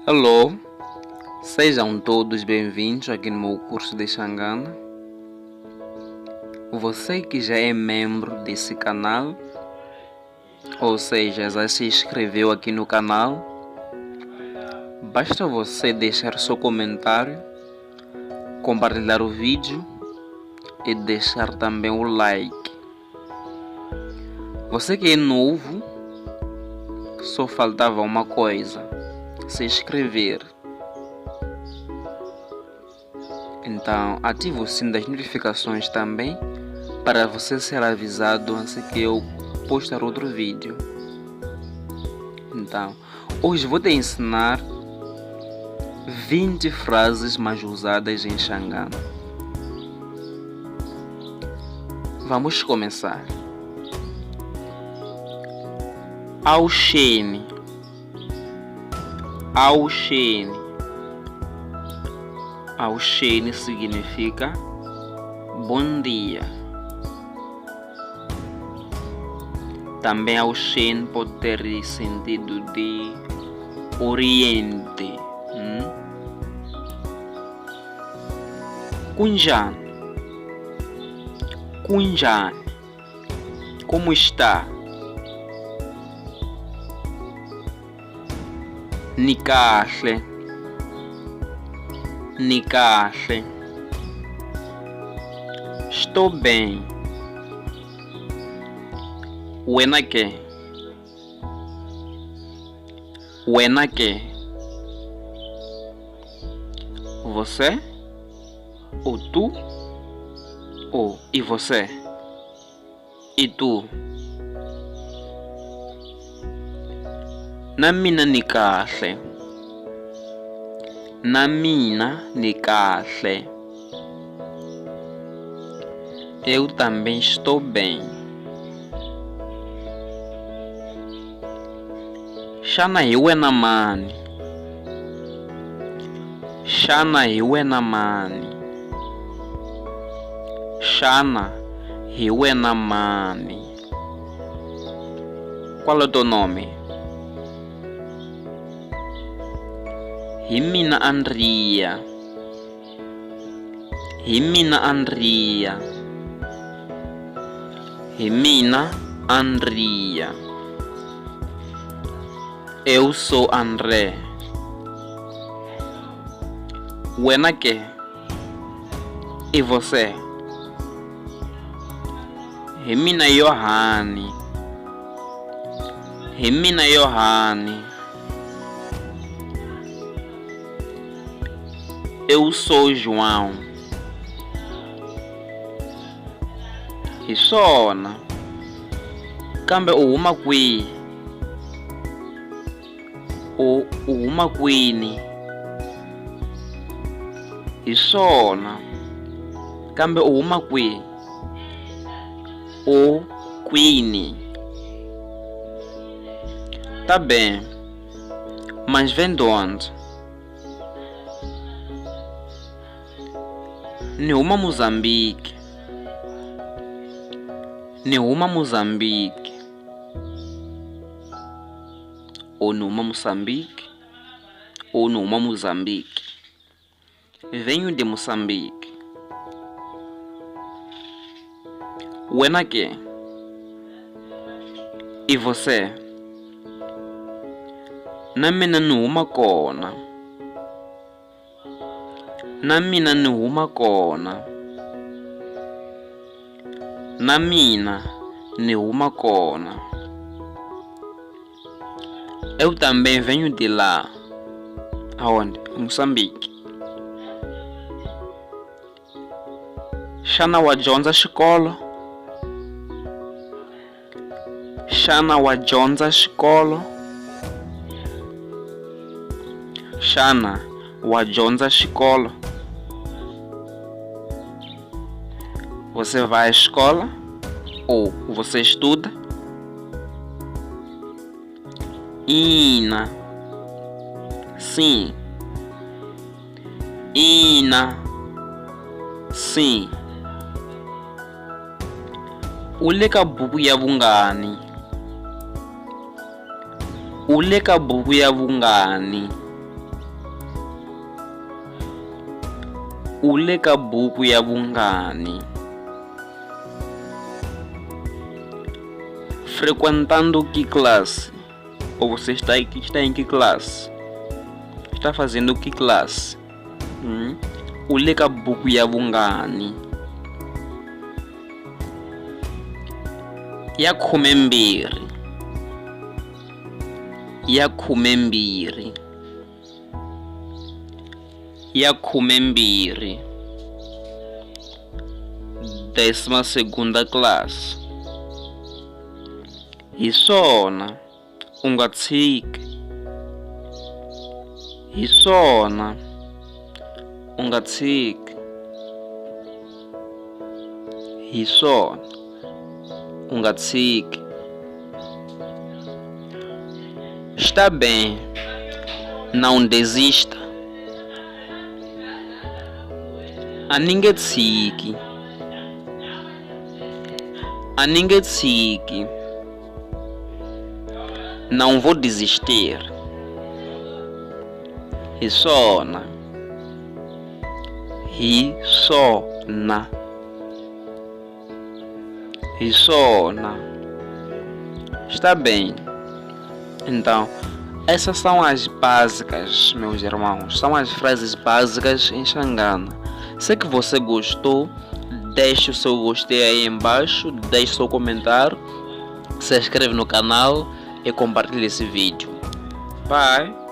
Alô, sejam todos bem-vindos aqui no meu curso de Xangana. Você que já é membro desse canal, ou seja, já se inscreveu aqui no canal, basta você deixar seu comentário, compartilhar o vídeo e deixar também o like. Você que é novo, só faltava uma coisa: se inscrever. Então ative o sino das notificações também para você ser avisado assim que eu postar outro vídeo. Então hoje vou te ensinar 20 frases mais usadas em Xangana. Vamos começar. Auxene. Auxene. Auxene significa bom dia. Também Auxene pode ter sentido de oriente. Kunjan. Kunjan. Como está? Nikahle. Nikahle. Estou bem. Wena ke. Wena ke. Você? Ou tu? Ou e você? E tu? Na mina ni kahle. Na mina ni kahle. Eu também estou bem. Xana hi wena mani. Xana hi wena mani. Xana hi wena mani. Qual é o teu nome? Hi mina Andria. Hi mina Andria. Hi mina Andria. Eu sou André. Wena ke. E você? Hi mina Yohani. Hi mina Yohani. Eu sou João. Hi swona. Kambe u huma kwihi? U huma kwini? Hi swona. Kambe u huma kwihi? U kwini? Tá bem. Mas vem de onde? Ni huma Moçambique. Ni huma Moçambique. Ou ni huma Moçambique. Ou ni huma Moçambique. Venho de Moçambique. Wena ke. E você? Na mina ni huma kona. Na mina ni huma kona. Na mina ni huma kona. Eu também venho de lá. Aonde? Moçambique. Xana wa dyondza xikolo. Xana wa dyondza xikolo. Xana wa dyondza xikolo. Você vai à escola? Ou você estuda? Ina. Sim. Ina. Sim. U le ka buku ya vungani? U le ka buku ya vungani? u le ka buku ya vungani? Frequentando que classe? Ou você está em que classe? Está fazendo que classe? U le ka buku ya vungani? Ya 12. Ya 12. Ya 12. 12ª classe. Hi swona u nga tshiki. Hi swona u nga tshiki. Hi swona u nga tshiki. Está bem, não desista. A ninguém tshiki. A ninguém tshiki. Não vou desistir. Hi swona. Hi swona. Hi swona. Está bem. Então, essas são as básicas, meus irmãos. São as frases básicas em Xangana. Se que você gostou, deixe o seu gostei aí embaixo, deixe seu comentário, se inscreve no canal e compartilhe esse vídeo. Bye!